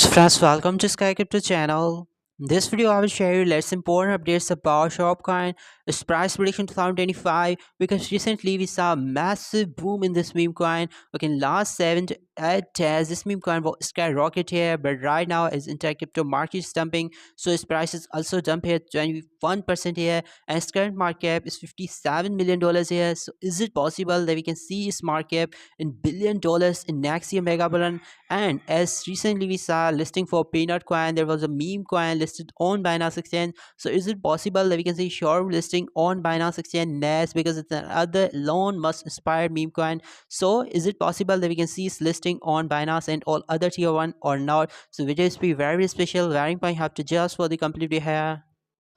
So friends, welcome to Sky Crypto channel. In this video, I will share you latest important updates about Shopcoin, its price prediction 2025. Because recently we saw a massive boom in this meme coin. Okay, in last 7 to 8 days, this meme coin was skyrocket here, but right now its entire crypto market is dumping, so its prices also dump here 21% here, and its current market cap is $57 million here. So is it possible that we can see its market cap in $1 billion in next year mega bullion? And as recently we saw listing for Peanut Coin, there was a meme coin listed on Binance Exchange. So is it possible that we can see short listing on Binance Exchange next because it's another Elon Musk inspired meme coin? So is it possible that we can see its listing on Binance and all other tier one or not? So video is be very special, very important. You have to just for the complete here.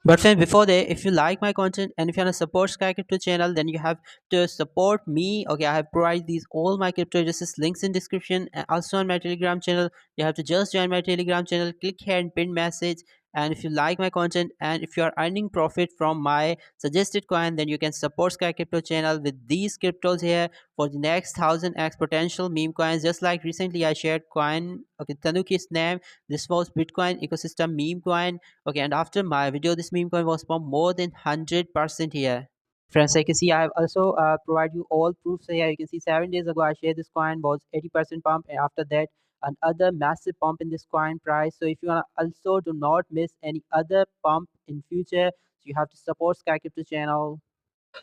But friends, before that, if you like my content and if you want to support Sky Crypto channel, then you have to support me. Okay, I have provided these all my crypto addresses links in description and also on my Telegram channel. You have to just join my Telegram channel, click here and pin message. And if you like my content and if you are earning profit from my suggested coin, then you can support Sky Crypto channel with these cryptos here for the next 1000x potential meme coins. Just like recently I shared coin, okay, Tanuki's name. This was Bitcoin ecosystem meme coin. Okay, and after my video, this meme coin was pumped more than 100% here. Friends, I can see I have also provided you all proofs here. You can see 7 days ago I shared this coin was 80% pump, and after that another massive pump in this coin price. So if you wanna also do not miss any other pump in future, so you have to support Sky Crypto channel.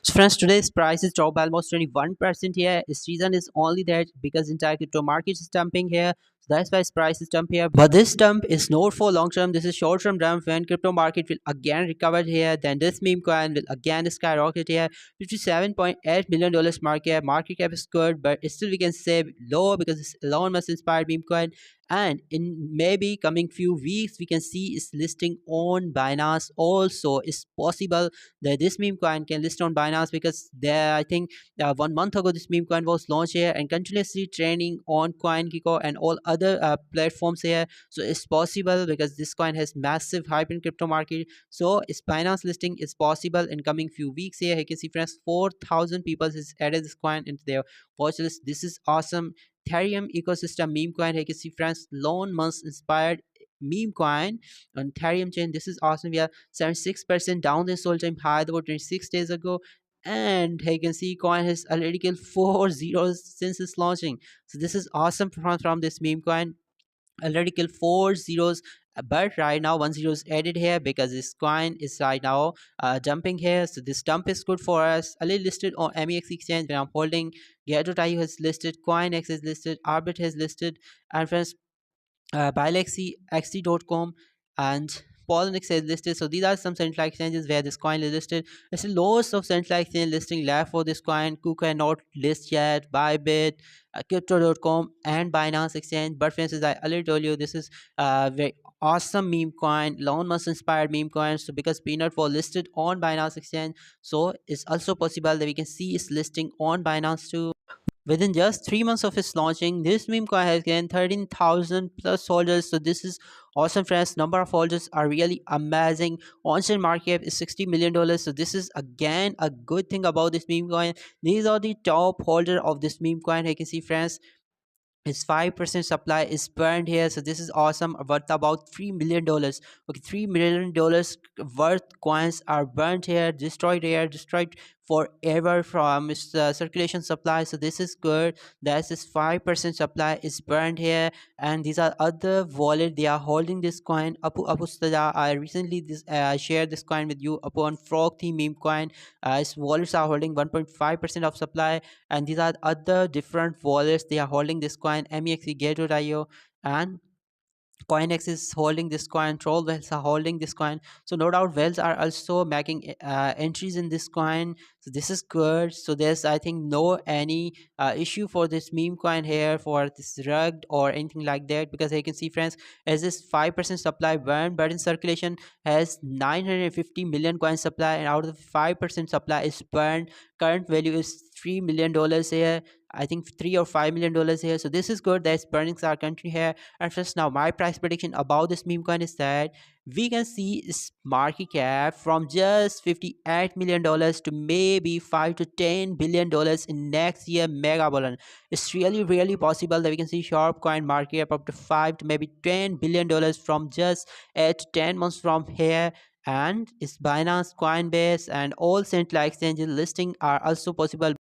So friends, today's price is dropped by almost 21% here. Its reason is only that because entire crypto market is dumping here. So that's why its price is dump here. But this dump is not for long term. This is short term dump. When crypto market will again recover here, then this meme coin will again skyrocket here. $57.8 million market cap. Market cap is good, but still we can say low because it's Elon Musk inspired meme coin. And in maybe coming few weeks, we can see its listing on Binance also. It's possible that this meme coin can list on Binance because there I think 1 month ago this meme coin was launched here and continuously training on CoinGecko and all other platforms here. So it's possible because this coin has massive hype in crypto market. So its Binance listing is possible in coming few weeks here. You can see friends, 4,000 people has added this coin into their watch list. This is awesome. Ethereum ecosystem meme coin. You can see friends, Elon Musk inspired meme coin on Ethereum chain. This is awesome. We are 76% down this all time high about 26 days ago, and you can see coin has already killed 4 zeros since its launching. So this is awesome from this meme coin. Already killed 4 zeros, but right now 1 zero is added here because this coin is right now dumping here. So this dump is good for us. Already listed on MEX exchange where I'm holding. Gato.io has listed, CoinX is listed, Arbit has listed, and friends, BileXC, and Polynix is listed. So these are some central exchanges where this coin is listed. There's loads of central exchange listing left for this coin. KuCoin not list yet, Bybit, Crypto.com, and Binance Exchange. But friends, as I already told you, this is very awesome meme coin, Elon Musk inspired meme coin. So because Peanut was listed on Binance Exchange, so it's also possible that we can see its listing on Binance too. Within just 3 months of its launching, this meme coin has gained 13,000 plus holders. So this is awesome, friends. Number of holders are really amazing. On-chain market cap is $60 million. So this is again a good thing about this meme coin. These are the top holder of this meme coin. You can see, friends, its 5% supply is burned here. So this is awesome, worth about $3 million. Okay, $3 million worth coins are burnt here, destroyed forever from its circulation supply. So this is good. That's this 5% supply is burned here. And these are other wallet, they are holding this coin. Apu Stada, I recently this shared this coin with you upon Frog theme meme coin. Its wallets are holding 1.5% of supply, and these are other different wallets, they are holding this coin. MEX, Gato.io, and Coinex is holding this coin, Troll Whales are holding this coin. So no doubt whales are also making entries in this coin. So this is good. So there's I think no any issue for this meme coin here for this rugged or anything like that, because you can see, friends, as this 5% supply burned, but in circulation has 950 million coin supply, and out of the 5% supply is burned, current value is $3 million here. I think $3 or $5 million here. So this is good. That's burning our country here. And first, now my price prediction about this meme coin is that we can see its market cap from just $58 million to maybe $5 to $10 billion in next year mega balloon. It's really possible that we can see sharp coin market cap up to 5 to maybe $10 billion from just 8 to 10 months from here. And its Binance, Coinbase, and all central exchanges listing are also possible